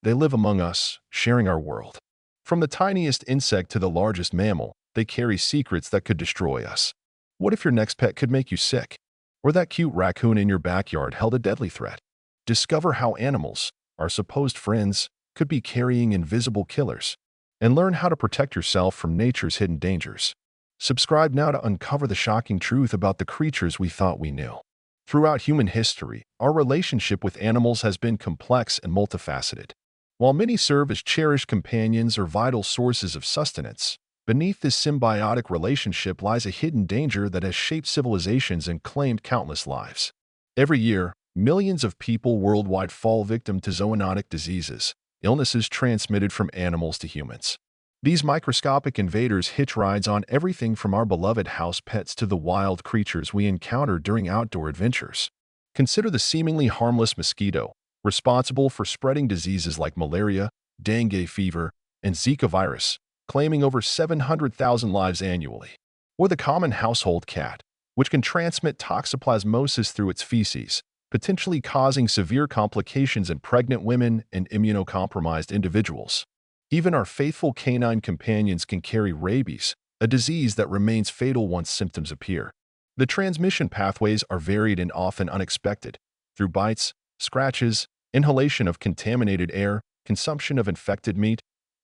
they live among us, sharing our world. From the tiniest insect to the largest mammal, they carry secrets that could destroy us. What if your next pet could make you sick? Or that cute raccoon in your backyard held a deadly threat? Discover how animals, our supposed friends, could be carrying invisible killers, and learn how to protect yourself from nature's hidden dangers. Subscribe now to uncover the shocking truth about the creatures we thought we knew. Throughout human history, our relationship with animals has been complex and multifaceted. While many serve as cherished companions or vital sources of sustenance, beneath this symbiotic relationship lies a hidden danger that has shaped civilizations and claimed countless lives. Every year, millions of people worldwide fall victim to zoonotic diseases, illnesses transmitted from animals to humans. These microscopic invaders hitch rides on everything from our beloved house pets to the wild creatures we encounter during outdoor adventures. Consider the seemingly harmless mosquito, responsible for spreading diseases like malaria, dengue fever, and Zika virus, claiming over 700,000 lives annually. Or the common household cat, which can transmit toxoplasmosis through its feces, potentially causing severe complications in pregnant women and immunocompromised individuals. Even our faithful canine companions can carry rabies, a disease that remains fatal once symptoms appear. The transmission pathways are varied and often unexpected, through bites, scratches, inhalation of contaminated air, consumption of infected meat,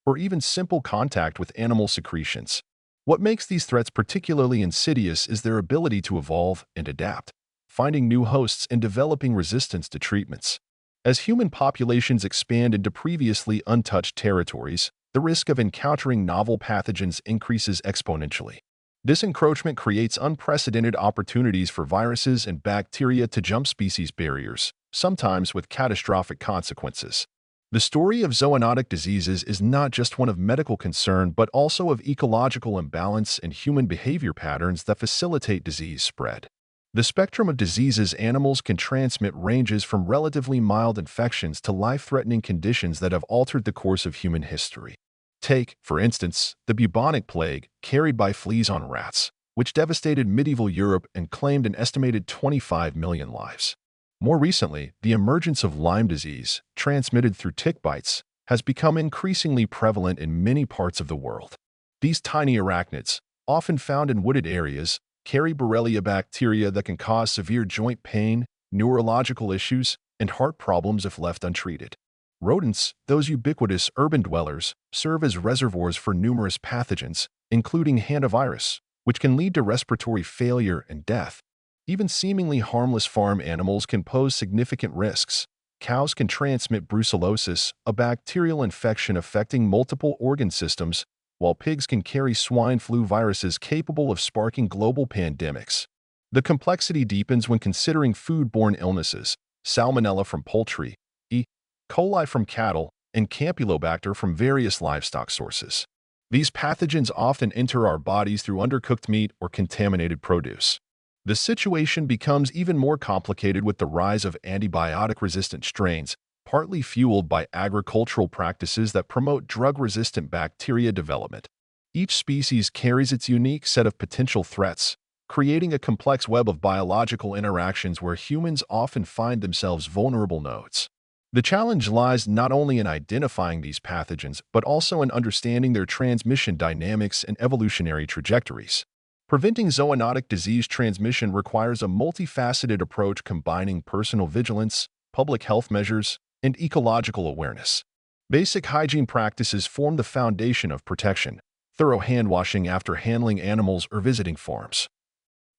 or even simple contact with animal secretions. What makes these threats particularly insidious is their ability to evolve and adapt, finding new hosts and developing resistance to treatments. As human populations expand into previously untouched territories, the risk of encountering novel pathogens increases exponentially. This encroachment creates unprecedented opportunities for viruses and bacteria to jump species barriers, sometimes with catastrophic consequences. The story of zoonotic diseases is not just one of medical concern but also of ecological imbalance and human behavior patterns that facilitate disease spread. The spectrum of diseases animals can transmit ranges from relatively mild infections to life-threatening conditions that have altered the course of human history. Take, for instance, the bubonic plague carried by fleas on rats, which devastated medieval Europe and claimed an estimated 25 million lives. More recently, the emergence of Lyme disease, transmitted through tick bites, has become increasingly prevalent in many parts of the world. These tiny arachnids, often found in wooded areas, carry Borrelia bacteria that can cause severe joint pain, neurological issues, and heart problems if left untreated. Rodents, those ubiquitous urban dwellers, serve as reservoirs for numerous pathogens, including hantavirus, which can lead to respiratory failure and death. Even seemingly harmless farm animals can pose significant risks. Cows can transmit brucellosis, a bacterial infection affecting multiple organ systems, while pigs can carry swine flu viruses capable of sparking global pandemics. The complexity deepens when considering foodborne illnesses, salmonella from poultry, E. coli from cattle, and Campylobacter from various livestock sources. These pathogens often enter our bodies through undercooked meat or contaminated produce. The situation becomes even more complicated with the rise of antibiotic-resistant strains, partly fueled by agricultural practices that promote drug-resistant bacteria development. Each species carries its unique set of potential threats, creating a complex web of biological interactions where humans often find themselves vulnerable nodes. The challenge lies not only in identifying these pathogens, but also in understanding their transmission dynamics and evolutionary trajectories. Preventing zoonotic disease transmission requires a multifaceted approach combining personal vigilance, public health measures, and ecological awareness. Basic hygiene practices form the foundation of protection: thorough hand-washing after handling animals or visiting farms,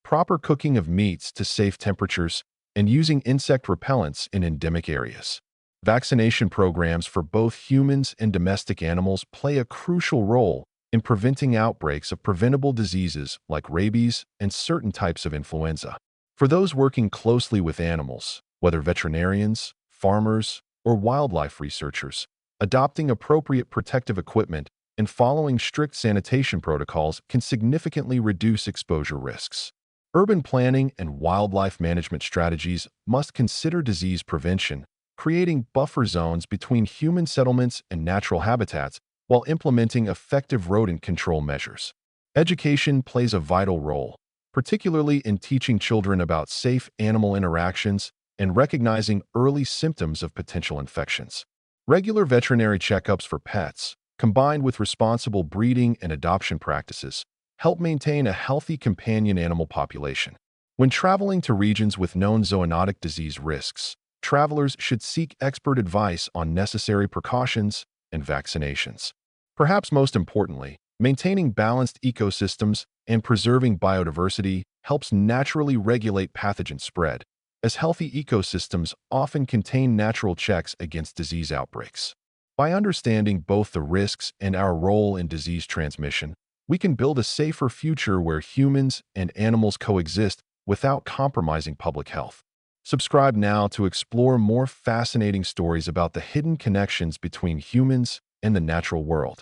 proper cooking of meats to safe temperatures, and using insect repellents in endemic areas. Vaccination programs for both humans and domestic animals play a crucial role in preventing outbreaks of preventable diseases like rabies and certain types of influenza. For those working closely with animals, whether veterinarians, farmers, or wildlife researchers, adopting appropriate protective equipment and following strict sanitation protocols can significantly reduce exposure risks. Urban planning and wildlife management strategies must consider disease prevention, creating buffer zones between human settlements and natural habitats while implementing effective rodent control measures. Education plays a vital role, particularly in teaching children about safe animal interactions and recognizing early symptoms of potential infections. Regular veterinary checkups for pets, combined with responsible breeding and adoption practices, help maintain a healthy companion animal population. When traveling to regions with known zoonotic disease risks, travelers should seek expert advice on necessary precautions and vaccinations. Perhaps most importantly, maintaining balanced ecosystems and preserving biodiversity helps naturally regulate pathogen spread, as healthy ecosystems often contain natural checks against disease outbreaks. By understanding both the risks and our role in disease transmission, we can build a safer future where humans and animals coexist without compromising public health. Subscribe now to explore more fascinating stories about the hidden connections between humans and the natural world.